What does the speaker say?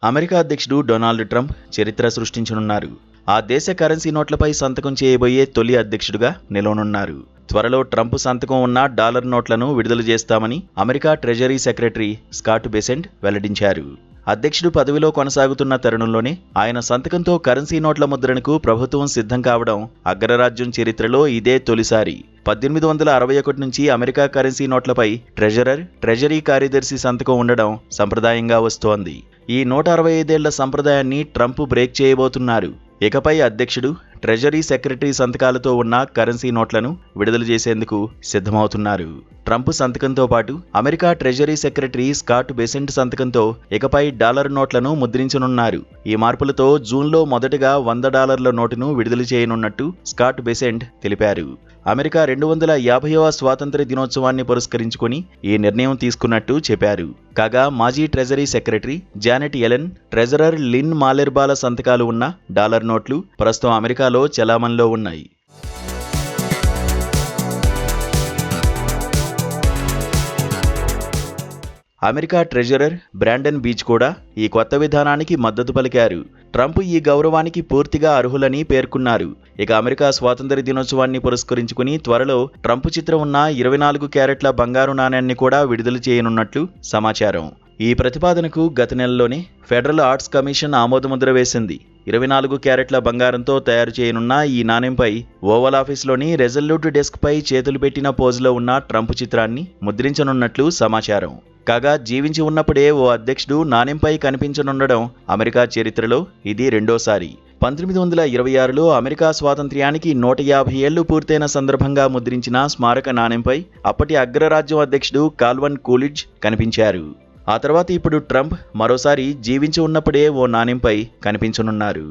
America అధ్యక్షుడు Donald Trump చరిత్ర సృష్టించనున్నారు. ఆ దేశ కరెన్సీ నోట్లపై సంతకం చేయబోయే తొలి అధ్యక్షుడిగా నిలవనున్నారు. త్వరలో ట్రంప్ సంతకం ఉన్న డాలర్ నోట్లను విడుదల చేస్తామని America treasury secretary Scott Besant వెల్లడించారు. అధ్యక్షుడు పదవిలో కొనసాగుతున్న తరుణంలోనే ఆయన సంతకంతో కరెన్సీ నోట్ల ముద్రణకు ప్రభుత్వం సిద్ధం కావడం అగ్రరాజ్యం చరిత్రలో ఇదే తొలిసారి. 1861 నుంచి అమెరికా కరెన్సీ నోట్లపై ట్రెజరీ కార్యదర్శి సంతకం ఉండడం సంప్రదాయంగా వస్తోంది. ఈ 165 ఏళ్ల సంప్రదాయాన్ని ట్రంప్ బ్రేక్ చేయబోతున్నారు. ఇకపై అధ్యక్షుడు, ట్రెజరీ సెక్రటరీ సంతకాలతో ఉన్న కరెన్సీ నోట్లను విడుదల చేసేందుకు సిద్ధమవుతున్నారు. ట్రంప్ సంతకంతో పాటు America treasury secretary Scott Bessent సంతకంతో ఇకపై డాలర్ నోట్లను ముద్రించనున్నారు. ఈ మార్పులతో జూన్లో మొదటగా $100 నోటును విడుదల చేయనున్నట్టు స్కాట్ బెసెంట్ తెలిపారు. అమెరికా 250వ స్వాతంత్ర్య దినోత్సవాన్ని పురస్కరించుకుని ఈ నిర్ణయం తీసుకున్నట్టు చెప్పారు. కాగా మాజీ treasury secretary Janet Yellen, treasurer Lynn మాలెర్బాల సంతకాలు ఉన్న డాలర్ నోట్లు ప్రస్తుతం అమెరికాలో చలామణిలో ఉన్నాయి. అమెరికా ట్రెజరర్ బ్రాండన్ బీచ్ కూడా ఈ కొత్త విధానానికి మద్దతు పలికారు. ట్రంప్ ఈ గౌరవానికి పూర్తిగా అర్హులని పేర్కొన్నారు. ఇక అమెరికా స్వాతంత్ర్య దినోత్సవాన్ని పురస్కరించుకుని త్వరలో ట్రంప్ చిత్రం ఉన్న 24 క్యారెట్ల బంగారు నాణ్యాన్ని కూడా విడుదల చేయనున్నట్లు సమాచారం. ఈ ప్రతిపాదనకు గత నెలలోనే ఫెడరల్ ఆర్ట్స్ కమిషన్ ఆమోదముద్ర వేసింది. 24 క్యారెట్ల బంగారంతో తయారు చేయనున్న ఈ నాణెంపై ఓవల్ ఆఫీస్లోని రెజల్యూట్ డెస్క్పై చేతులు పెట్టిన పోజులో ఉన్న ట్రంప్ చిత్రాన్ని ముద్రించనున్నట్లు సమాచారం. కాగా జీవించి ఉన్నప్పుడే ఓ అధ్యక్షుడు నాణెంపై కనిపించనుండడం అమెరికా చరిత్రలో ఇది రెండోసారి. 1926లో అమెరికా స్వాతంత్ర్యానికి 150 ఏళ్లు పూర్తయిన సందర్భంగా ముద్రించిన స్మారక నాణెంపై అప్పటి అగ్రరాజ్యం అధ్యక్షుడు కాల్వన్ కూలిడ్జ్ కనిపించారు. ఆ తర్వాత ఇప్పుడు ట్రంప్ మరోసారి జీవించి ఉన్నప్పుడే ఓ నాణెంపై కనిపించనున్నారు.